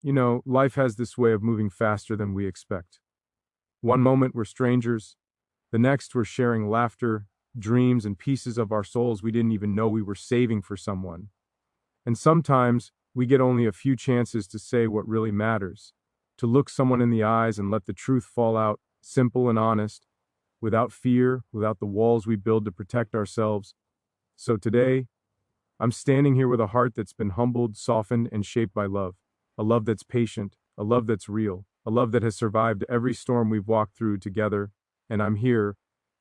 You know, life has this way of moving faster than we expect. One moment we're strangers, the next we're sharing laughter, dreams, and pieces of our souls we didn't even know we were saving for someone. And sometimes we get only a few chances to say what really matters, to look someone in the eyes and let the truth fall out, simple and honest, without fear, without the walls we build to protect ourselves. So today, I'm standing here with a heart that's been humbled, softened, and shaped by love. A love that's patient, a love that's real, a love that has survived every storm we've walked through together. And I'm here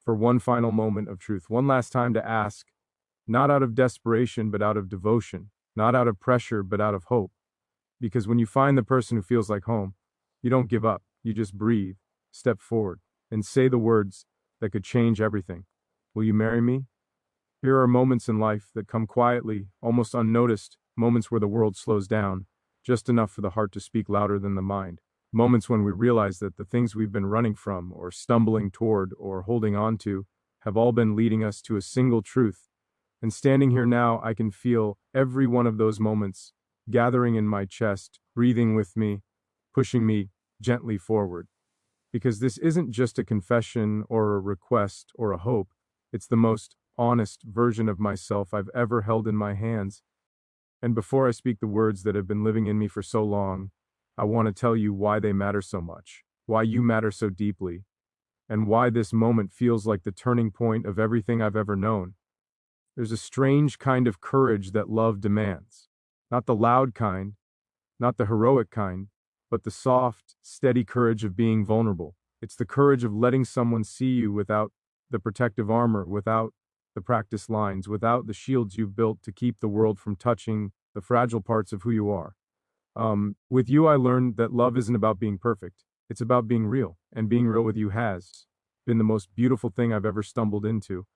for one final moment of truth, one last time to ask, not out of desperation, but out of devotion, not out of pressure, but out of hope. Because when you find the person who feels like home, you don't give up, you just breathe, step forward, and say the words that could change everything. Will you marry me? Here are moments in life that come quietly, almost unnoticed, moments where the world slows down, just enough for the heart to speak louder than the mind. Moments when we realize that the things we've been running from, or stumbling toward, or holding on to, have all been leading us to a single truth. And standing here now, I can feel every one of those moments gathering in my chest, breathing with me, pushing me gently forward. Because this isn't just a confession or a request or a hope, it's the most honest version of myself I've ever held in my hands. And before I speak the words that have been living in me for so long, I want to tell you why they matter so much, why you matter so deeply, and why this moment feels like the turning point of everything I've ever known. There's a strange kind of courage that love demands. Not the loud kind, not the heroic kind, but the soft, steady courage of being vulnerable. It's the courage of letting someone see you without the protective armor, without the practice lines, without the shields you've built to keep the world from touching the fragile parts of who you are. With you, I learned that love isn't about being perfect. It's about being real, and being real with you has been the most beautiful thing I've ever stumbled into.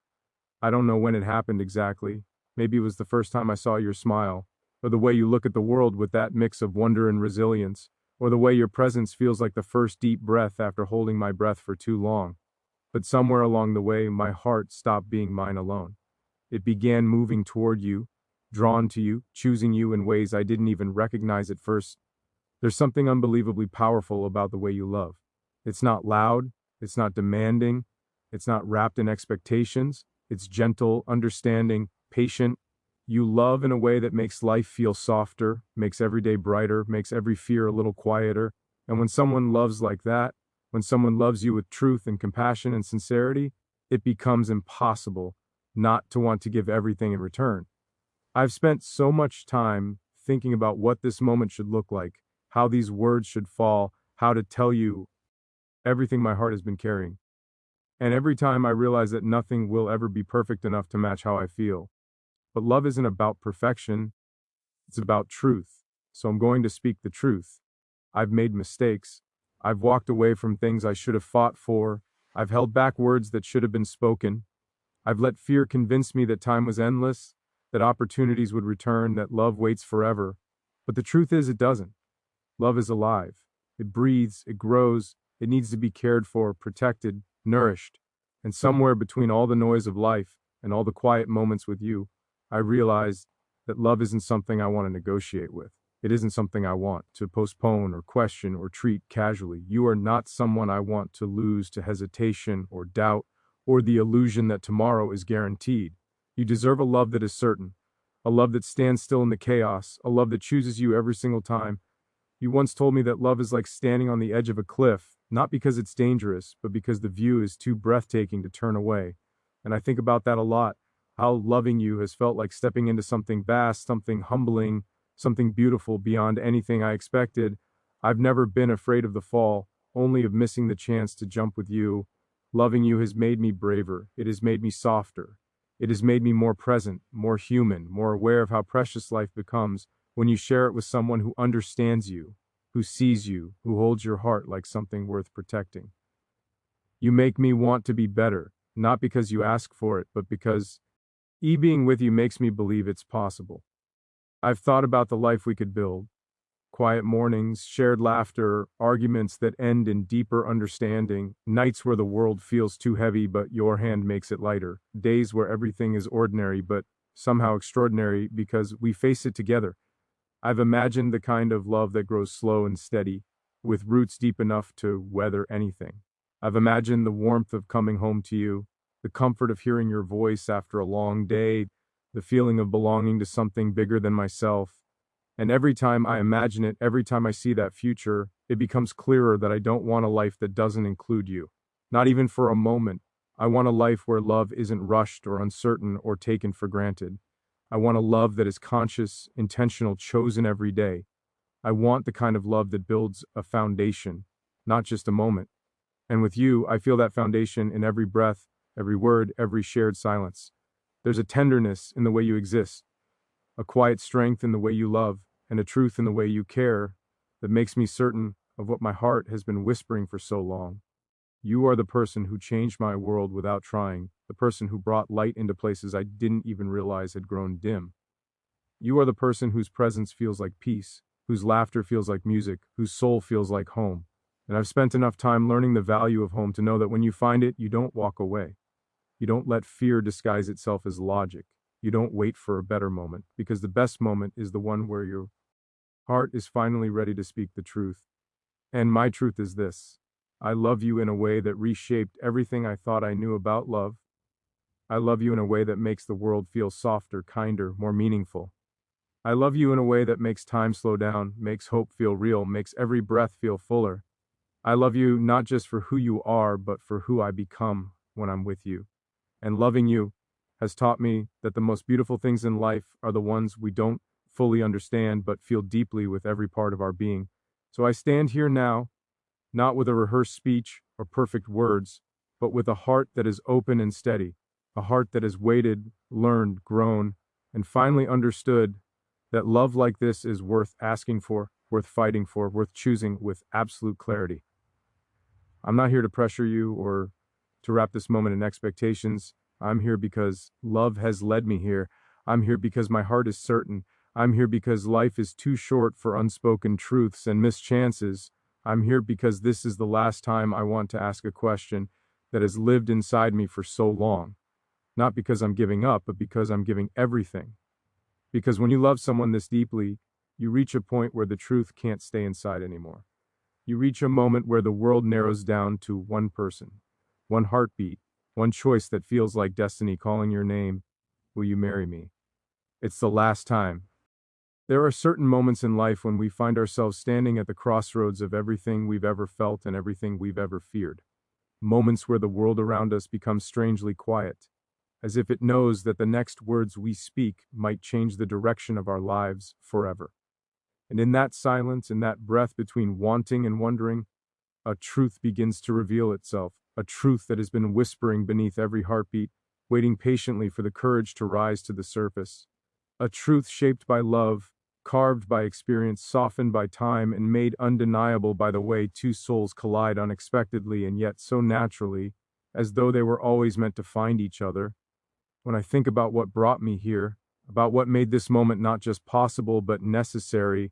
I don't know when it happened exactly. Maybe it was the first time I saw your smile, or the way you look at the world with that mix of wonder and resilience, or the way your presence feels like the first deep breath after holding my breath for too long. But somewhere along the way, my heart stopped being mine alone. It began moving toward you, drawn to you, choosing you in ways I didn't even recognize at first. There's something unbelievably powerful about the way you love. It's not loud, it's not demanding, it's not wrapped in expectations. It's gentle, understanding, patient. You love in a way that makes life feel softer, makes every day brighter, makes every fear a little quieter. And when someone loves like that, when someone loves you with truth and compassion and sincerity, it becomes impossible not to want to give everything in return. I've spent so much time thinking about what this moment should look like, how these words should fall, how to tell you everything my heart has been carrying. And every time I realize that nothing will ever be perfect enough to match how I feel. But love isn't about perfection, it's about truth. So I'm going to speak the truth. I've made mistakes. I've walked away from things I should have fought for. I've held back words that should have been spoken. I've let fear convince me that time was endless, that opportunities would return, that love waits forever. But the truth is, it doesn't. Love is alive. It breathes, it grows, it needs to be cared for, protected, nourished. And somewhere between all the noise of life and all the quiet moments with you, I realized that love isn't something I want to negotiate with. It isn't something I want to postpone or question or treat casually. You are not someone I want to lose to hesitation or doubt or the illusion that tomorrow is guaranteed. You deserve a love that is certain, a love that stands still in the chaos, a love that chooses you every single time. You once told me that love is like standing on the edge of a cliff, not because it's dangerous, but because the view is too breathtaking to turn away. And I think about that a lot, how loving you has felt like stepping into something vast, something humbling, something beautiful beyond anything I expected. I've never been afraid of the fall, only of missing the chance to jump with you. Loving you has made me braver. It has made me softer. It has made me more present, more human, more aware of how precious life becomes when you share it with someone who understands you, who sees you, who holds your heart like something worth protecting. You make me want to be better, not because you ask for it, but because being with you makes me believe it's possible. I've thought about the life we could build. Quiet mornings, shared laughter, arguments that end in deeper understanding, nights where the world feels too heavy but your hand makes it lighter, days where everything is ordinary but somehow extraordinary because we face it together. I've imagined the kind of love that grows slow and steady, with roots deep enough to weather anything. I've imagined the warmth of coming home to you, the comfort of hearing your voice after a long day, the feeling of belonging to something bigger than myself. And every time I imagine it, every time I see that future, it becomes clearer that I don't want a life that doesn't include you. Not even for a moment. I want a life where love isn't rushed or uncertain or taken for granted. I want a love that is conscious, intentional, chosen every day. I want the kind of love that builds a foundation, not just a moment. And with you, I feel that foundation in every breath, every word, every shared silence. There's a tenderness in the way you exist, a quiet strength in the way you love, and a truth in the way you care that makes me certain of what my heart has been whispering for so long. You are the person who changed my world without trying, the person who brought light into places I didn't even realize had grown dim. You are the person whose presence feels like peace, whose laughter feels like music, whose soul feels like home. And I've spent enough time learning the value of home to know that when you find it, you don't walk away. You don't let fear disguise itself as logic. You don't wait for a better moment, because the best moment is the one where your heart is finally ready to speak the truth. And my truth is this: I love you in a way that reshaped everything I thought I knew about love. I love you in a way that makes the world feel softer, kinder, more meaningful. I love you in a way that makes time slow down, makes hope feel real, makes every breath feel fuller. I love you not just for who you are, but for who I become when I'm with you. And loving you has taught me that the most beautiful things in life are the ones we don't fully understand, but feel deeply with every part of our being. So I stand here now, not with a rehearsed speech or perfect words, but with a heart that is open and steady, a heart that has waited, learned, grown, and finally understood that love like this is worth asking for, worth fighting for, worth choosing with absolute clarity. I'm not here to pressure you or to wrap this moment in expectations. I'm here because love has led me here. I'm here because my heart is certain. I'm here because life is too short for unspoken truths and mischances. I'm here because this is the last time I want to ask a question that has lived inside me for so long. Not because I'm giving up, but because I'm giving everything. Because when you love someone this deeply, you reach a point where the truth can't stay inside anymore. You reach a moment where the world narrows down to one person, one heartbeat, one choice that feels like destiny calling your name. Will you marry me? It's the last time. There are certain moments in life when we find ourselves standing at the crossroads of everything we've ever felt and everything we've ever feared. Moments where the world around us becomes strangely quiet, as if it knows that the next words we speak might change the direction of our lives forever. And in that silence, in that breath between wanting and wondering, a truth begins to reveal itself, a truth that has been whispering beneath every heartbeat, waiting patiently for the courage to rise to the surface. A truth shaped by love, carved by experience, softened by time, and made undeniable by the way two souls collide unexpectedly and yet so naturally, as though they were always meant to find each other. When I think about what brought me here, about what made this moment not just possible but necessary,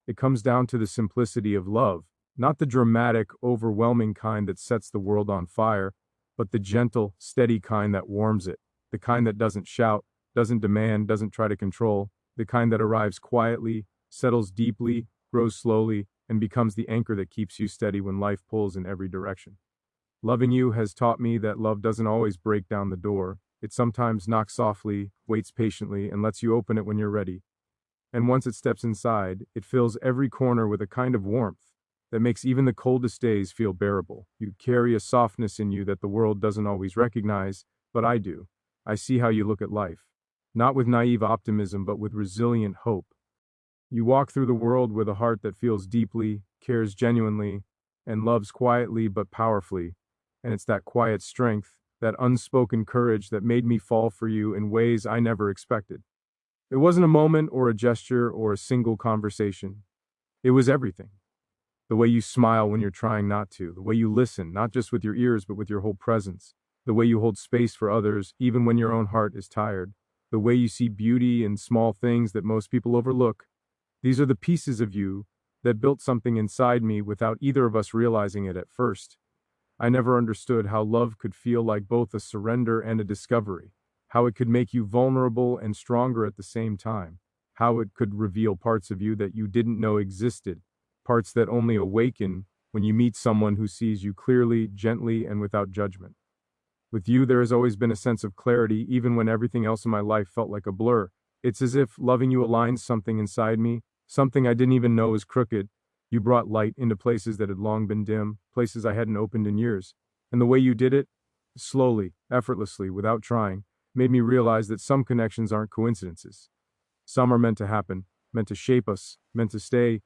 it comes down to the simplicity of love, not the dramatic, overwhelming kind that sets the world on fire, but the gentle, steady kind that warms it, the kind that doesn't shout, doesn't demand, doesn't try to control, the kind that arrives quietly, settles deeply, grows slowly, and becomes the anchor that keeps you steady when life pulls in every direction. Loving you has taught me that love doesn't always break down the door. It sometimes knocks softly, waits patiently, and lets you open it when you're ready. And once it steps inside, it fills every corner with a kind of warmth that makes even the coldest days feel bearable. You carry a softness in you that the world doesn't always recognize, but I do. I see how you look at life. Not with naive optimism, but with resilient hope. You walk through the world with a heart that feels deeply, cares genuinely, and loves quietly but powerfully. And it's that quiet strength, that unspoken courage that made me fall for you in ways I never expected. It wasn't a moment or a gesture or a single conversation. It was everything. The way you smile when you're trying not to, the way you listen, not just with your ears, but with your whole presence, the way you hold space for others, even when your own heart is tired, the way you see beauty in small things that most people overlook. These are the pieces of you that built something inside me without either of us realizing it at first. I never understood how love could feel like both a surrender and a discovery, how it could make you vulnerable and stronger at the same time, how it could reveal parts of you that you didn't know existed, parts that only awaken when you meet someone who sees you clearly, gently, and without judgment. With you, there has always been a sense of clarity, even when everything else in my life felt like a blur. It's as if loving you aligns something inside me, something I didn't even know was crooked. You brought light into places that had long been dim, places I hadn't opened in years. And the way you did it, slowly, effortlessly, without trying, made me realize that some connections aren't coincidences. Some are meant to happen, meant to shape us, meant to stay.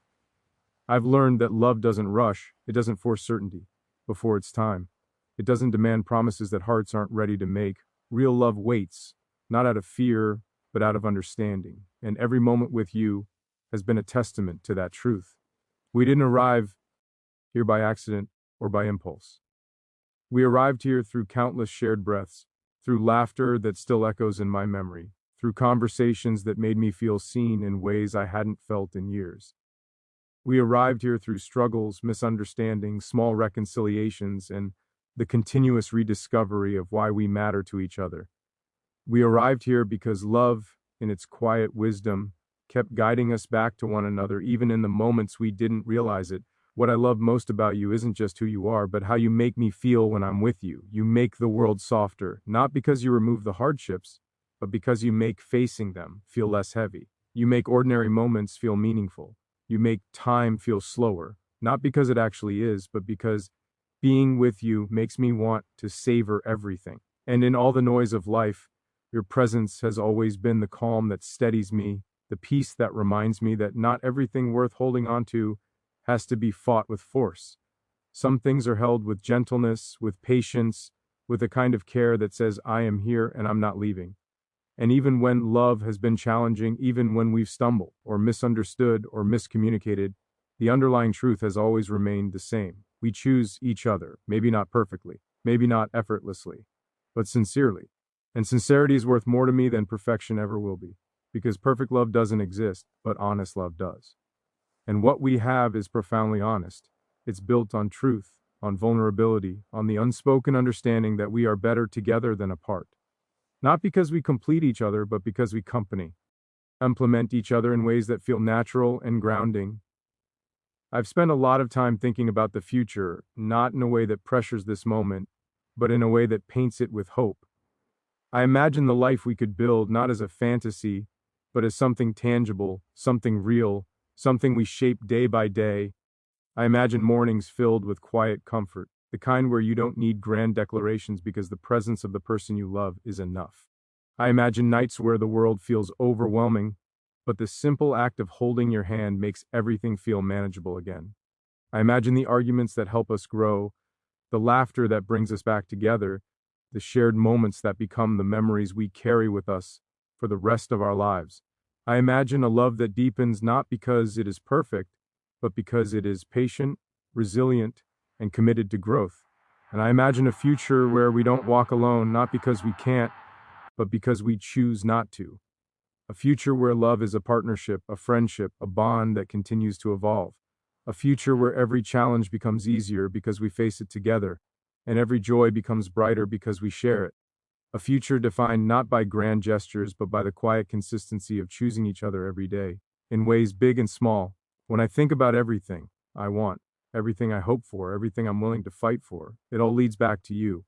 I've learned that love doesn't rush, it doesn't force certainty before it's time. It doesn't demand promises that hearts aren't ready to make. Real love waits, not out of fear, but out of understanding. And every moment with you has been a testament to that truth. We didn't arrive here by accident or by impulse. We arrived here through countless shared breaths, through laughter that still echoes in my memory, through conversations that made me feel seen in ways I hadn't felt in years. We arrived here through struggles, misunderstandings, small reconciliations, and the continuous rediscovery of why we matter to each other. We arrived here because love, in its quiet wisdom, kept guiding us back to one another even in the moments we didn't realize it. What I love most about you isn't just who you are, but how you make me feel when I'm with you. You make the world softer, not because you remove the hardships, but because you make facing them feel less heavy. You make ordinary moments feel meaningful. You make time feel slower, not because it actually is, but because being with you makes me want to savor everything. And in all the noise of life, your presence has always been the calm that steadies me, the peace that reminds me that not everything worth holding on to has to be fought with force. Some things are held with gentleness, with patience, with a kind of care that says, I am here and I'm not leaving. And even when love has been challenging, even when we've stumbled, or misunderstood, or miscommunicated, the underlying truth has always remained the same. We choose each other, maybe not perfectly, maybe not effortlessly, but sincerely. And sincerity is worth more to me than perfection ever will be, because perfect love doesn't exist, but honest love does. And what we have is profoundly honest. It's built on truth, on vulnerability, on the unspoken understanding that we are better together than apart. Not because we complete each other, but because we complement each other in ways that feel natural and grounding. I've spent a lot of time thinking about the future, not in a way that pressures this moment, but in a way that paints it with hope. I imagine the life we could build not as a fantasy, but as something tangible, something real, something we shape day by day. I imagine mornings filled with quiet comfort, the kind where you don't need grand declarations because the presence of the person you love is enough. I imagine nights where the world feels overwhelming, but the simple act of holding your hand makes everything feel manageable again. I imagine the arguments that help us grow, the laughter that brings us back together, the shared moments that become the memories we carry with us for the rest of our lives. I imagine a love that deepens not because it is perfect, but because it is patient, resilient, and committed to growth. And I imagine a future where we don't walk alone, not because we can't, but because we choose not to. A future where love is a partnership, a friendship, a bond that continues to evolve. A future where every challenge becomes easier because we face it together, and every joy becomes brighter because we share it. A future defined not by grand gestures, but by the quiet consistency of choosing each other every day, in ways big and small. When I think about everything I want, everything I hope for, everything I'm willing to fight for, it all leads back to you.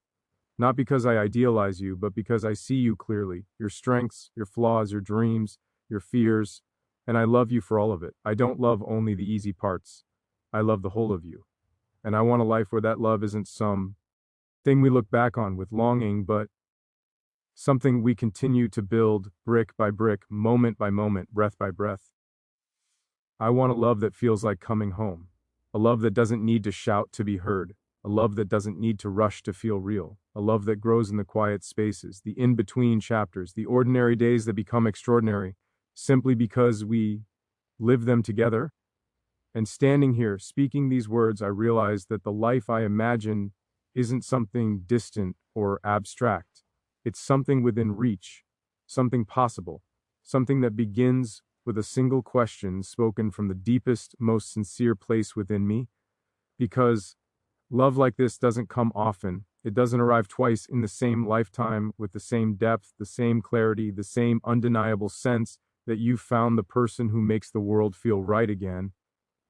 Not because I idealize you, but because I see you clearly, your strengths, your flaws, your dreams, your fears, and I love you for all of it. I don't love only the easy parts. I love the whole of you. And I want a life where that love isn't some thing we look back on with longing, but something we continue to build brick by brick, moment by moment, breath by breath. I want a love that feels like coming home. A love that doesn't need to shout to be heard. A love that doesn't need to rush to feel real. A love that grows in the quiet spaces, the in-between chapters, the ordinary days that become extraordinary, simply because we live them together. And standing here, speaking these words, I realize that the life I imagine isn't something distant or abstract. It's something within reach, something possible, something that begins with a single question spoken from the deepest, most sincere place within me. Because love like this doesn't come often. It doesn't arrive twice in the same lifetime with the same depth, the same clarity, the same undeniable sense. that you found the person who makes the world feel right again.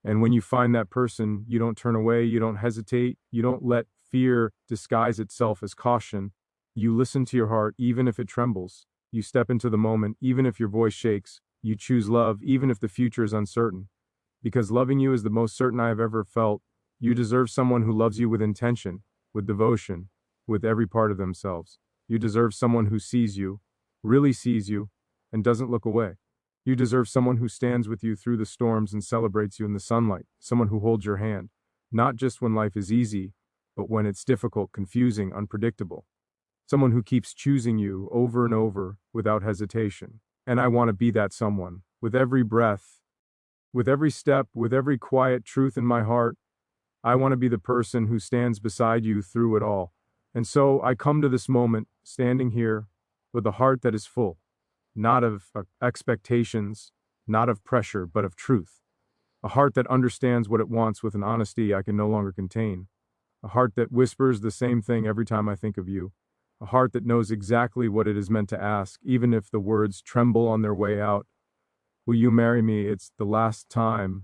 And when you find that person, you don't turn away, you don't hesitate, you don't let fear disguise itself as caution. You listen to your heart, even if it trembles. You step into the moment, even if your voice shakes. You choose love, even if the future is uncertain. Because loving you is the most certain I have ever felt. You deserve someone who loves you with intention, with devotion, with every part of themselves. You deserve someone who sees you, really sees you, and doesn't look away. You deserve someone who stands with you through the storms and celebrates you in the sunlight, someone who holds your hand, not just when life is easy, but when it's difficult, confusing, unpredictable. Someone who keeps choosing you over and over without hesitation. And I want to be that someone. With every breath, with every step, with every quiet truth in my heart, I want to be the person who stands beside you through it all. And so I come to this moment, standing here, with a heart that is full, not of expectations, not of pressure, but of truth. A heart that understands what it wants with an honesty I can no longer contain. A heart that whispers the same thing every time I think of you. A heart that knows exactly what it is meant to ask, even if the words tremble on their way out. Will you marry me? It's the last time